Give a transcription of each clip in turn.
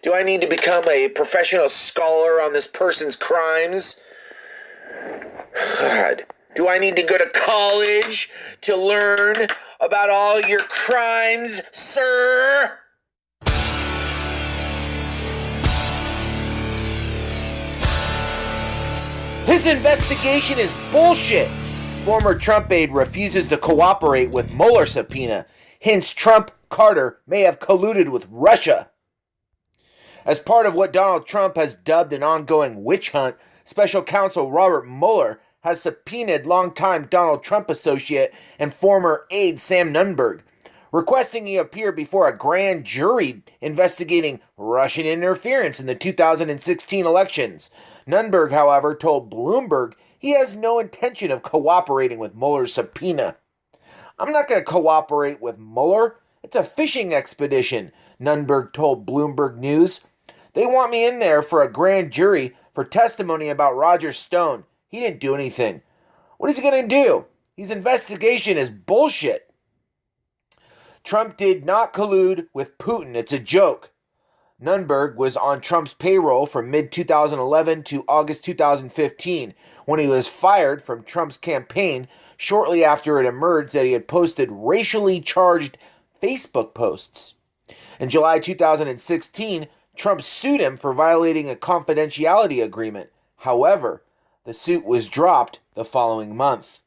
Do I need to become a professional scholar on this person's crimes? God. Do I need to go to college to learn about all your crimes, sir? His investigation is bullshit. Former Trump aide refuses to cooperate with Mueller subpoena. Hints Trump-Carter may have colluded with Russia. As part of what Donald Trump has dubbed an ongoing witch hunt, Special Counsel Robert Mueller has subpoenaed longtime Donald Trump associate and former aide Sam Nunberg, requesting he appear before a grand jury investigating Russian interference in the 2016 elections. Nunberg, however, told Bloomberg he has no intention of cooperating with Mueller's subpoena. "I'm not going to cooperate with Mueller. It's a fishing expedition," Nunberg told Bloomberg News. "They want me in there for a grand jury for testimony about Roger Stone. He didn't do anything. What is he going to do? His investigation is bullshit." Trump did not collude with Putin. It's a joke. Nunberg was on Trump's payroll from mid-2011 to August 2015, when he was fired from Trump's campaign shortly after it emerged that he had posted racially charged Facebook posts. In July 2016, Trump sued him for violating a confidentiality agreement. However, the suit was dropped the following month.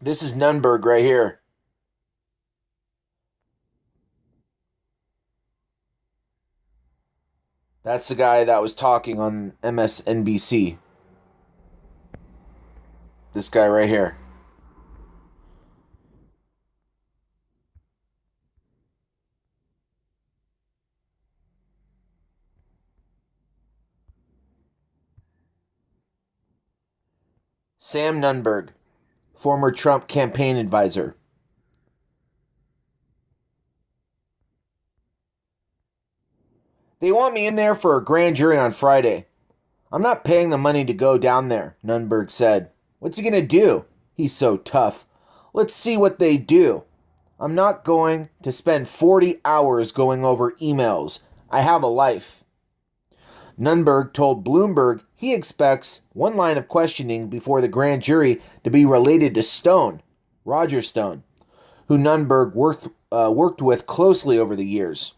This is Nunberg right here. That's the guy that was talking on MSNBC. This guy right here. Sam Nunberg, former Trump campaign advisor. "They want me in there for a grand jury on Friday. I'm not paying the money to go down there," Nunberg said. "What's he going to do? He's so tough. Let's see what they do. I'm not going to spend 40 hours going over emails. I have a life." Nunberg told Bloomberg he expects one line of questioning before the grand jury to be related to Stone, Roger Stone, who Nunberg worked with closely over the years.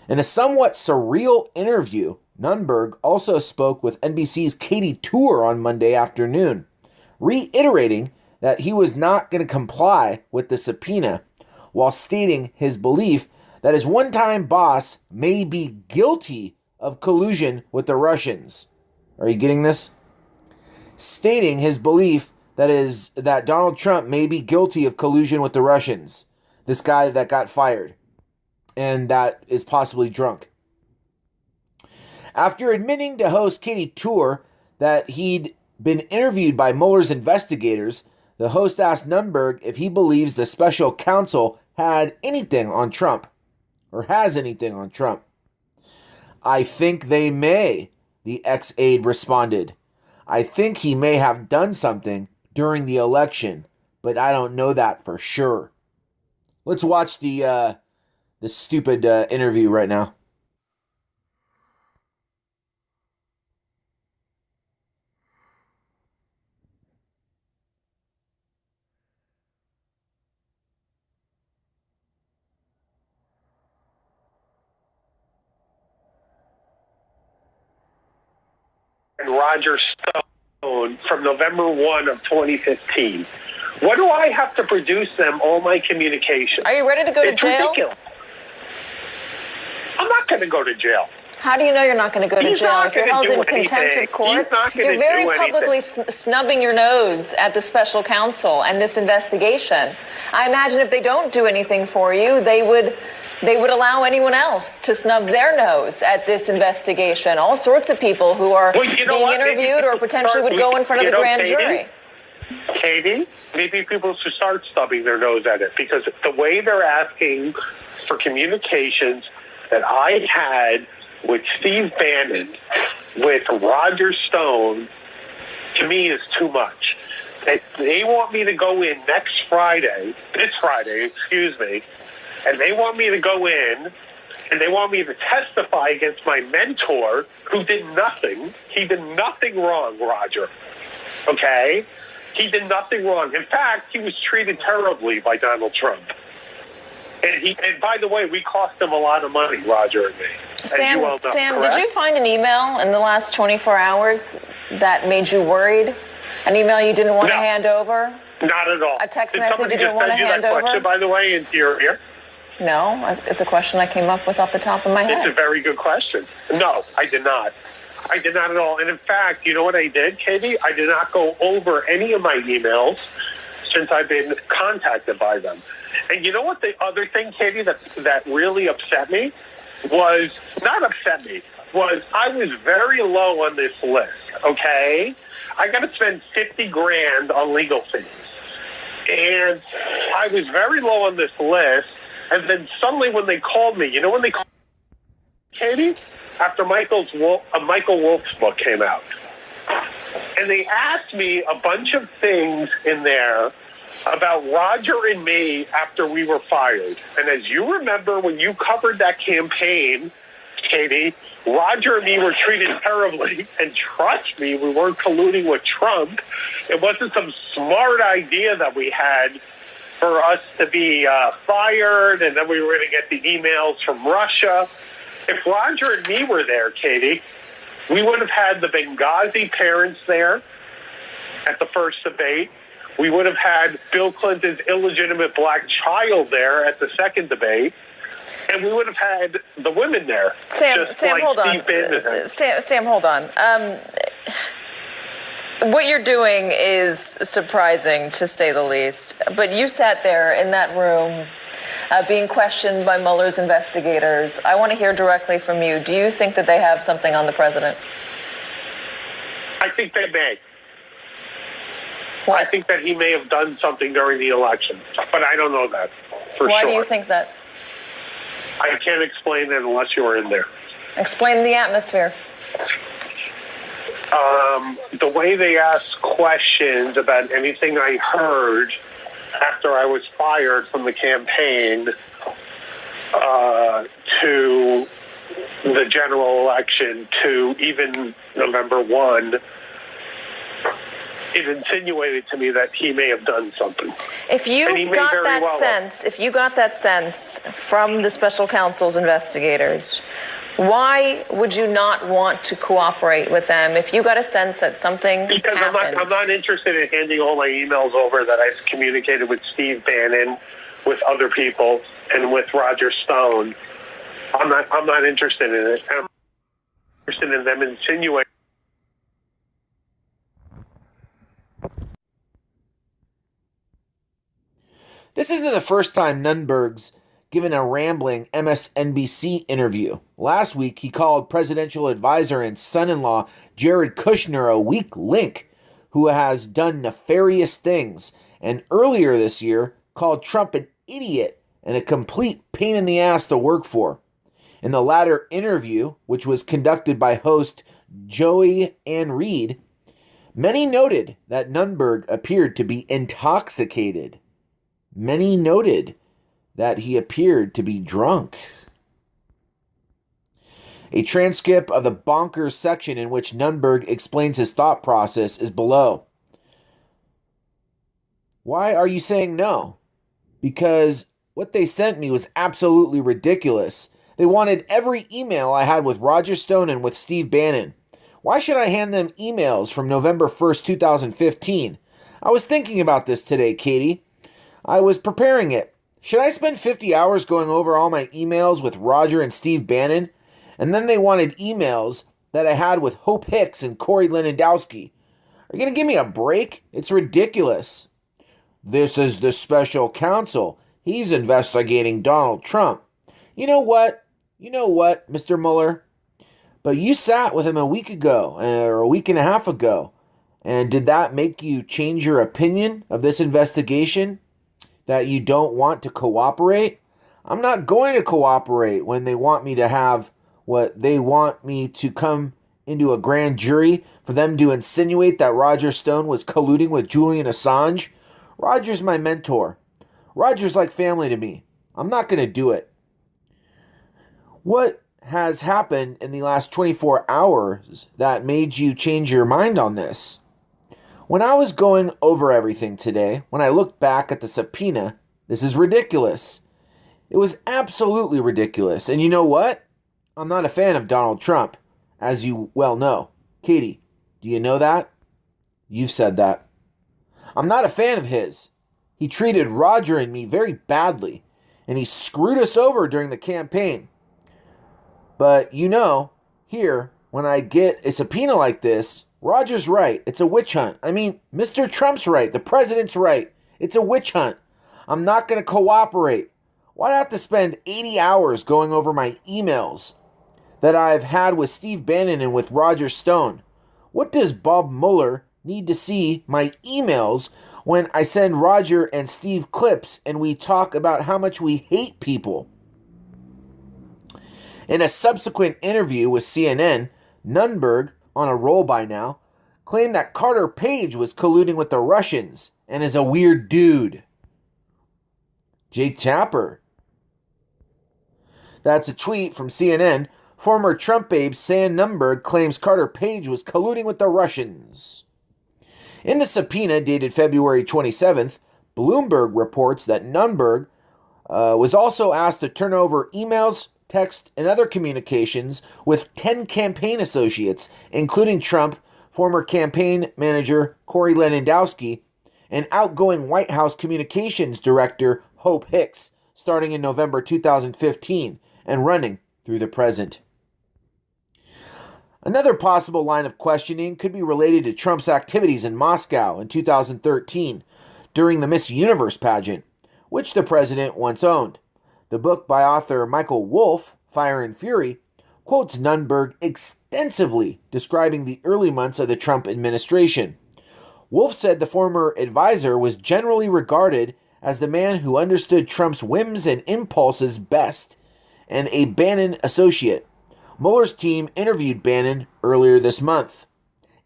In a somewhat surreal interview, Nunberg also spoke with NBC's Katie Tour on Monday afternoon, reiterating that he was not going to comply with the subpoena, while stating his belief that his one-time boss may be guilty of collusion with the Russians. Are you getting this? Stating his belief that Donald Trump may be guilty of collusion with the Russians. This guy that got fired and that is possibly drunk. After admitting to host Katie Tour that he'd been interviewed by Mueller's investigators, the host asked Nunberg if he believes the special counsel had anything on Trump, or has anything on Trump. "I think they may," the ex-aide responded. "I think he may have done something during the election, but I don't know that for sure." Let's watch the stupid interview right now. And Roger Stone from November 1 of 2015. What do I have to produce them all my communications? Are you ready to go to jail? It's ridiculous. I'm not going to go to jail. How do you know you're not going to go to jail? If you're held in contempt of court, you're very publicly snubbing your nose at the special counsel and this investigation. I imagine if they don't do anything for you, they would allow anyone else to snub their nose at this investigation. All sorts of people who are being interviewed or potentially would go in front of the grand jury. Katie, maybe people should start stubbing their nose at it, because the way they're asking for communications that I had with Steve Bannon, with Roger Stone, to me is too much. They want me to go in this Friday, and they want me to go in And they want me to testify against my mentor who did nothing. He did nothing wrong, Roger. Okay? He did nothing wrong. In fact, he was treated terribly by Donald Trump. And by the way, we cost him a lot of money, Roger and me. Sam, did you find an email in the last 24 hours that made you worried? An email you didn't want to hand over? Not at all. A text message you didn't want to hand over? Question, by the way, into your ear? No, it's a question I came up with off the top of my head. It's a very good question. No, I did not. I did not at all. And in fact, you know what I did, Katie? I did not go over any of my emails since I've been contacted by them. And you know what the other thing, Katie, that really upset me was, not upset me, was I was very low on this list, okay? I got to spend $50,000 on legal fees. And I was very low on this list. And then suddenly when they called me, you know when they called me, Katie? After Michael Wolff's book came out. And they asked me a bunch of things in there about Roger and me after we were fired. And as you remember, when you covered that campaign, Katie, Roger and me were treated terribly. And trust me, we weren't colluding with Trump. It wasn't some smart idea that we had for us to be fired, and then we were going to get the emails from Russia. If Roger and me were there, Katie, we would have had the Benghazi parents there at the first debate. We would have had Bill Clinton's illegitimate black child there at the second debate. And we would have had the women there. Sam, hold on. Sam, hold on. What you're doing is surprising, to say the least. But you sat there in that room being questioned by Mueller's investigators. I want to hear directly from you. Do you think that they have something on the president? I think they may. What? I think that he may have done something during the election, but I don't know that for sure. Why do you think that? I can't explain it unless you were in there. Explain the atmosphere. The way they asked questions about anything I heard after I was fired from the campaign to the general election to even November 1, it insinuated to me that he may have done something. If you got that sense from the special counsel's investigators, why would you not want to cooperate with them if you got a sense that something because happened? I'm not interested in handing all my emails over that I've communicated with Steve Bannon, with other people, and with Roger Stone. I'm not interested in it. I'm interested in them insinuating. This isn't the first time Nunberg's given a rambling MSNBC interview. Last week, he called presidential advisor and son-in-law Jared Kushner a weak link who has done nefarious things, and earlier this year called Trump an idiot and a complete pain in the ass to work for. In the latter interview, which was conducted by host Joey Ann Reid, many noted that Nunberg appeared to be intoxicated. Many noted that he appeared to be drunk. A transcript of the bonkers section in which Nunberg explains his thought process is below. Why are you saying no? Because what they sent me was absolutely ridiculous. They wanted every email I had with Roger Stone and with Steve Bannon. Why should I hand them emails from November 1st, 2015? I was thinking about this today, Katie. I was preparing it. Should I spend 50 hours going over all my emails with Roger and Steve Bannon? And then they wanted emails that I had with Hope Hicks and Corey Lewandowski. Are you going to give me a break? It's ridiculous. This is the special counsel. He's investigating Donald Trump. You know what, Mr. Mueller? But you sat with him a week ago, or a week and a half ago. And did that make you change your opinion of this investigation? That you don't want to cooperate? I'm not going to cooperate when they want me to have what they want me to come into a grand jury for them to insinuate that Roger Stone was colluding with Julian Assange. Roger's my mentor. Roger's like family to me. I'm not going to do it. What has happened in the last 24 hours that made you change your mind on this? When I was going over everything today, when I looked back at the subpoena, this is ridiculous. It was absolutely ridiculous. And you know what? I'm not a fan of Donald Trump, as you well know. Katie, do you know that? You've said that. I'm not a fan of his. He treated Roger and me very badly, and he screwed us over during the campaign. But you know, here, when I get a subpoena like this, Roger's right. It's a witch hunt. I mean, Mr. Trump's right. The president's right. It's a witch hunt. I'm not going to cooperate. Why'd I have to spend 80 hours going over my emails that I've had with Steve Bannon and with Roger Stone? What does Bob Mueller need to see my emails when I send Roger and Steve clips and we talk about how much we hate people? In a subsequent interview with CNN, Nunberg, on a roll by now, claimed that Carter Page was colluding with the Russians and is a weird dude. Jake Tapper. That's a tweet from CNN. Former Trump aide Sam Nunberg claims Carter Page was colluding with the Russians. In the subpoena dated February 27th, Bloomberg reports that Nunberg was also asked to turn over emails, text, and other communications with 10 campaign associates, including Trump, former campaign manager Corey Lewandowski, and outgoing White House Communications Director Hope Hicks, starting in November 2015 and running through the present. Another possible line of questioning could be related to Trump's activities in Moscow in 2013 during the Miss Universe pageant, which the president once owned. The book by author Michael Wolff, Fire and Fury, quotes Nunberg extensively describing the early months of the Trump administration. Wolff said the former advisor was generally regarded as the man who understood Trump's whims and impulses best, and a Bannon associate. Mueller's team interviewed Bannon earlier this month.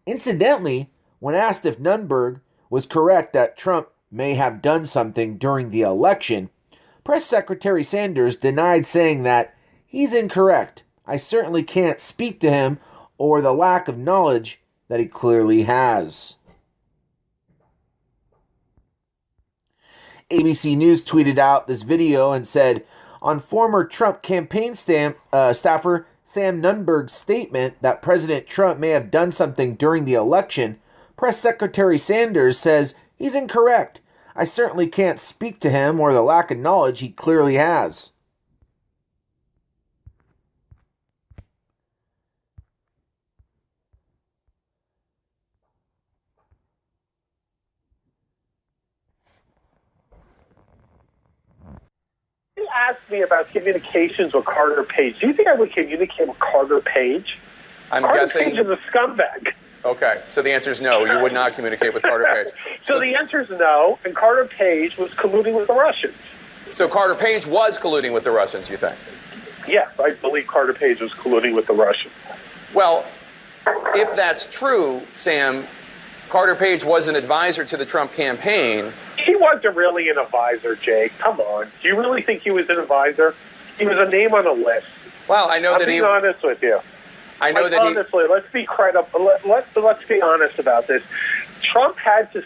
Incidentally, when asked if Nunberg was correct that Trump may have done something during the election, Press Secretary Sanders denied, saying that he's incorrect. I certainly can't speak to him or the lack of knowledge that he clearly has. ABC News tweeted out this video and said, on former Trump campaign staffer Sam Nunberg's statement that President Trump may have done something during the election, Press Secretary Sanders says he's incorrect. I certainly can't speak to him or the lack of knowledge he clearly has. He asked me about communications with Carter Page. Do you think I would communicate with Carter Page? Carter guessing Page is a scumbag. Okay, so the answer is no. You would not communicate with Carter Page. So the answer is no, and Carter Page was colluding with the Russians. So Carter Page was colluding with the Russians, you think? Yes, I believe Carter Page was colluding with the Russians. Well, if that's true, Sam, Carter Page was an advisor to the Trump campaign. He wasn't really an advisor, Jake. Come on. Do you really think he was an advisor? He was a name on a list. Well, I know I'm that being honest with you. I know that honestly, let's be credible. Let's be honest about this. Trump had to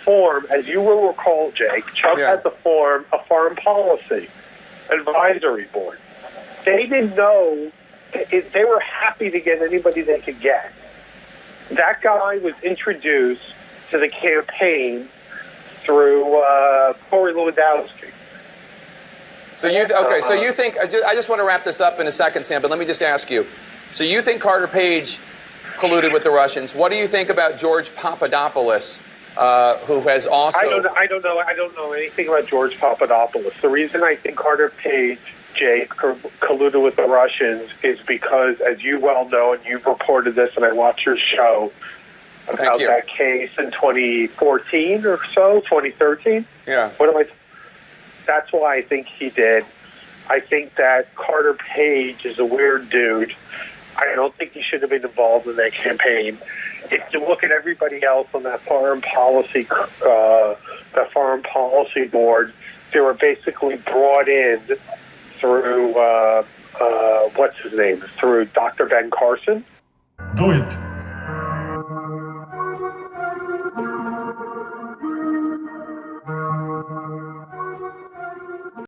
form, as you will recall, Jake, had to form a foreign policy advisory board. They didn't know. They were happy to get anybody they could get. That guy was introduced to the campaign through Corey Lewandowski. So you think, I just want to wrap this up in a second, Sam, but let me just ask you. So you think Carter Page colluded with the Russians. What do you think about George Papadopoulos, who has also... I don't know anything about George Papadopoulos. The reason I think Carter Page, Jake, colluded with the Russians is because, as you well know, and you've reported this, and I watched your show about that case in 2014 or so, 2013. Yeah. That's why I think he did. I think that Carter Page is a weird dude. I don't think he should have been involved in that campaign. If you look at everybody else on that foreign policy board, they were basically brought in through, what's his name? Through Dr. Ben Carson. Do it.